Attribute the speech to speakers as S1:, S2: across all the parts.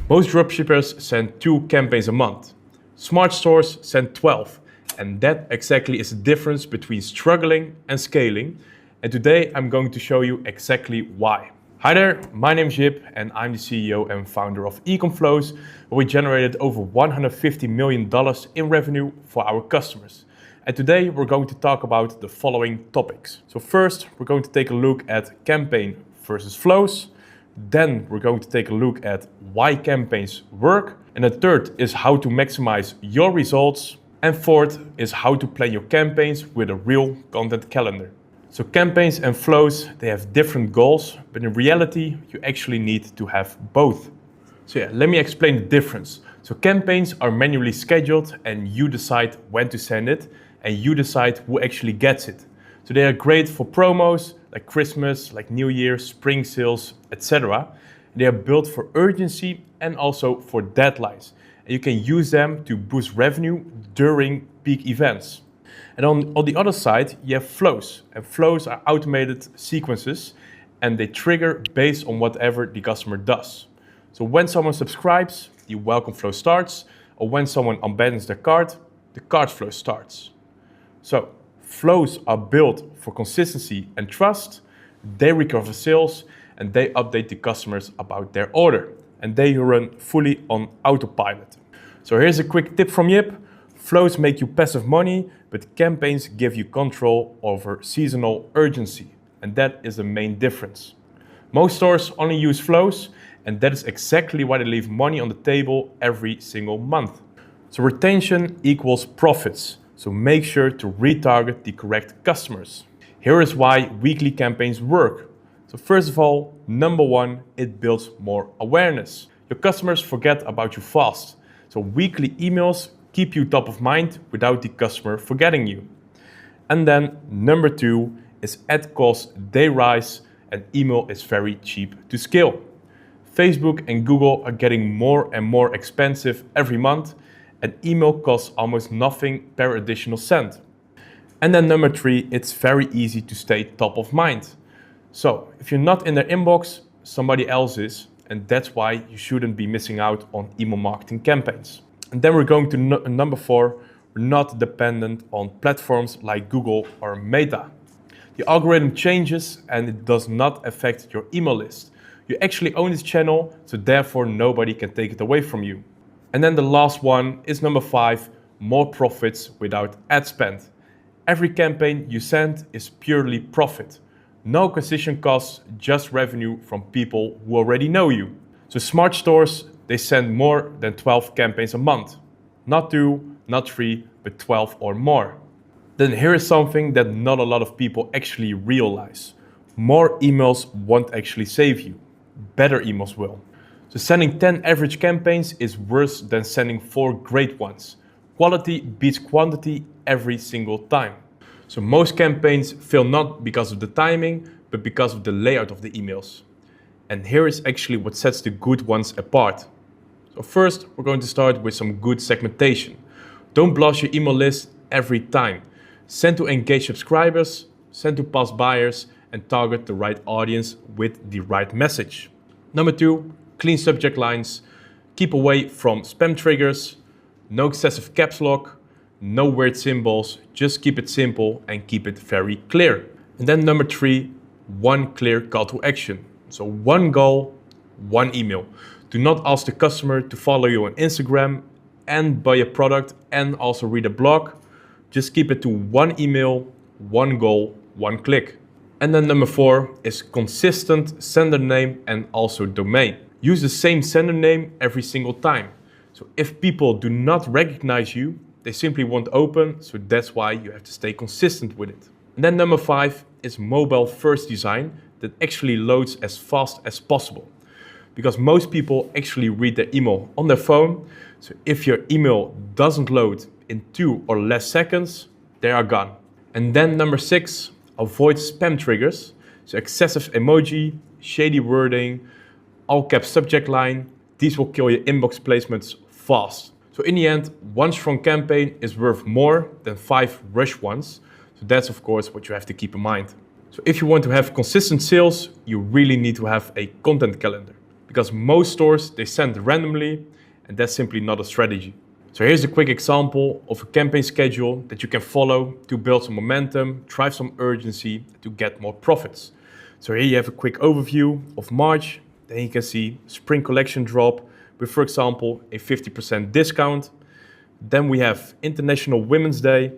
S1: Most dropshippers send 2 campaigns a month. Smart stores send 12. And that exactly is the difference between struggling and scaling. And today I'm going to show you exactly why. Hi there, my name is Jip and I'm the CEO and founder of Ecomflows, where we generated over $150 million in revenue for our customers. And today we're going to talk about the following topics. So first, we're going to take a look at campaign versus flows. Then we're going to take a look at why campaigns work. And the third is how to maximize your results. And fourth is how to plan your campaigns with a real content calendar. So campaigns and flows, they have different goals, but in reality, you actually need to have both. So yeah, let me explain the difference. So campaigns are manually scheduled and you decide when to send it and you decide who actually gets it. So they are great for promos like Christmas, like New Year, spring sales, etc. They are built for urgency and also for deadlines. And you can use them to boost revenue during peak events. And on the other side, you have flows. And flows are automated sequences and they trigger based on whatever the customer does. So when someone subscribes, the welcome flow starts, or when someone abandons their cart, the cart flow starts. So flows are built for consistency and trust, they recover sales, and they update the customers about their order. And they run fully on autopilot. So here's a quick tip from Jip. Flows make you passive money, but campaigns give you control over seasonal urgency. And that is the main difference. Most stores only use flows, and that is exactly why they leave money on the table every single month. So retention equals profits. So make sure to retarget the correct customers. Here is why weekly campaigns work. So first of all, number one, it builds more awareness. Your customers forget about you fast. So weekly emails keep you top of mind without the customer forgetting you. And then number two is ad costs, they rise and email is very cheap to scale. Facebook and Google are getting more and more expensive every month and email costs almost nothing per additional cent. And then number three, it's very easy to stay top of mind. So if you're not in their inbox, somebody else is, and that's why you shouldn't be missing out on email marketing campaigns. And then we're going to number four, we're not dependent on platforms like Google or Meta. The algorithm changes and it does not affect your email list. You actually own this channel, so therefore nobody can take it away from you. And then the last one is number five, more profits without ad spend. Every campaign you send is purely profit. No acquisition costs, just revenue from people who already know you. So smart stores, they send more than 12 campaigns a month. Not 2, not 3, but 12 or more. Then here is something that not a lot of people actually realize. More emails won't actually save you. Better emails will. So sending 10 average campaigns is worse than sending 4 great ones. Quality beats quantity every single time. So most campaigns fail not because of the timing, but because of the layout of the emails. And here is actually what sets the good ones apart. So first, we're going to start with some good segmentation. Don't blast your email list every time. Send to engaged subscribers, send to past buyers, and target the right audience with the right message. Number two, clean subject lines. Keep away from spam triggers, no excessive caps lock, no weird symbols, just keep it simple and keep it very clear. And then number three, one clear call to action. So one goal, one email. Do not ask the customer to follow you on Instagram and buy a product and also read a blog. Just keep it to one email, one goal, one click. And then number four is consistent sender name and also domain. Use the same sender name every single time. So if people do not recognize you, they simply won't open, so that's why you have to stay consistent with it. And then number five is mobile first design that actually loads as fast as possible. Because most people actually read their email on their phone, so if your email doesn't load in 2 or less seconds, they are gone. And then number six, avoid spam triggers. So excessive emoji, shady wording, all caps subject line, these will kill your inbox placements fast. So in the end, one strong campaign is worth more than 5 rush ones. So that's of course what you have to keep in mind. So if you want to have consistent sales, you really need to have a content calendar. because most stores, they send randomly, and that's simply not a strategy. So here's a quick example of a campaign schedule that you can follow to build some momentum, drive some urgency, to get more profits. So here you have a quick overview of March. Then you can see spring collection drop with, for example, a 50% discount. Then we have International Women's Day.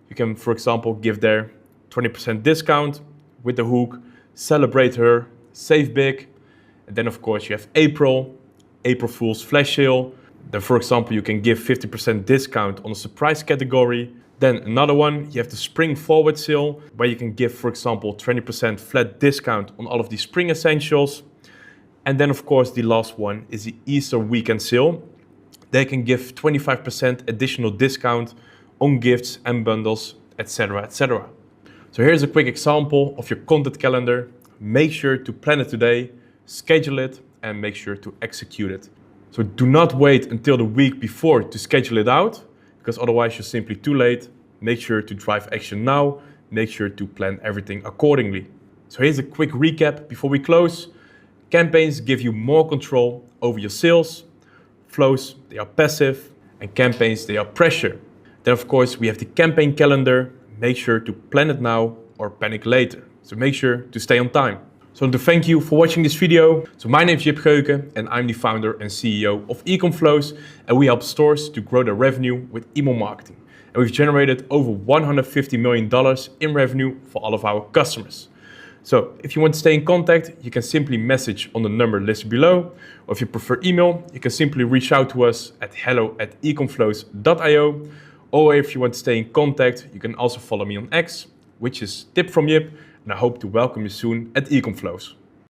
S1: You can, for example, give there 20% discount with the hook, celebrate her, save big. And then of course you have April Fool's flash sale. Then for example, you can give 50% discount on the surprise category. Then another one, you have the spring forward sale, where you can give, for example, 20% flat discount on all of the spring essentials. And then of course, the last one is the Easter weekend sale. They can give 25% additional discount on gifts and bundles, etc., etc. So here's a quick example of your content calendar. Make sure to plan it today, schedule it, and make sure to execute it. So do not wait until the week before to schedule it out, because otherwise you're simply too late. Make sure to drive action now. Make sure to plan everything accordingly. So here's a quick recap before we close. Campaigns give you more control over your sales. Flows, they are passive, and campaigns, they are pressure. Then of course we have the campaign calendar. Make sure to plan it now or panic later. So make sure to stay on time. So I want to thank you for watching this video. So my name is Jip Geuke and I'm the founder and CEO of Ecomflows, and we help stores to grow their revenue with email marketing. And we've generated over $150 million in revenue for all of our customers. So if you want to stay in contact, you can simply message on the number listed below. Or if you prefer email, you can simply reach out to us at hello@ecomflows.io. Or if you want to stay in contact, you can also follow me on X, which is Tip from Jip. And I hope to welcome you soon at Ecomflows.